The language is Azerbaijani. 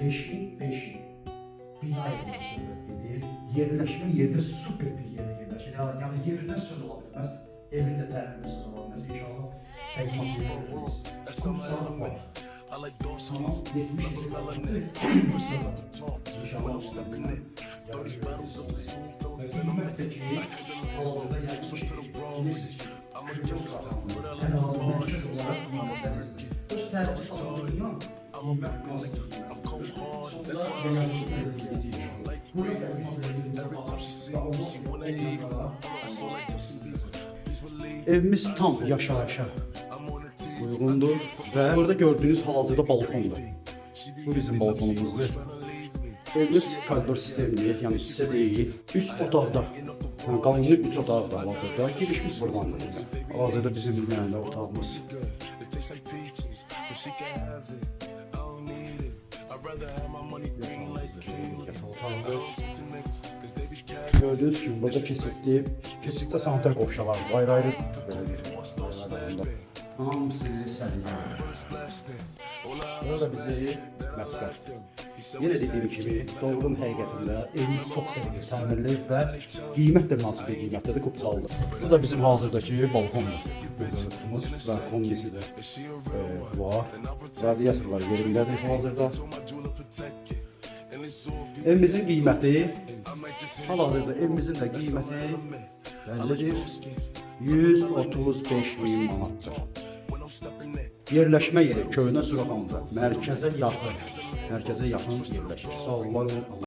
5'i bina etmək söhbət gedir. Yerləşmə yerdə super bir yerə yerləşir. Yəni yerindən söz ola bilməz. Evində tərəfində söz ola bilməz. İnşallah təqdimat edirsiniz. Kumsalı var. Ama 70 İnşallah üniversiteki havalarda bilirsiniz ki, ən azı mərkəz olaraq imanətlərinizdir. Öz tərəfli sağlığından qiymət qazı sonda genəlliklə edəcəyik inşallah. Burada imanətlərinizdə baxar və onu ekranlara evimiz tam yaşayışa uyğundur və burada gördüyünüz hal-hazırda balkondur. Bu bizim balkonumuzdur. Evimiz koridor sistemli, yəni hissə deyil. 3 otaqda, yəni qalınlığı 3 otaqda hal-hazırda. Girişimiz buradandır. Hal-hazırda bizim mənədə otağımız. Gördüğünüz gibi burada kesikdə sanitar qovşalar var. Ayrı-ayrı hamısı səliqəli. Burada bizi mətbəx. Yenə dediyim kimi, doğrunun həqiqətində evimiz çox səliqəli, təmirli və qiymət də münasib bir qiymətdədir, Qubsaldır. Bu da bizim hazırdakı balkondur. Balkonumuz və kombisi də var. Radiatorlar yerindədir hazırda. Evimizin qiyməti, hal-hazırda evimizin də qiyməti bəllidir, 135.000 manatdır. Yerləşmə yeri Köhnə Suraxanca, mərkəzə yaxın yerləşir. Sağ olun, var olun.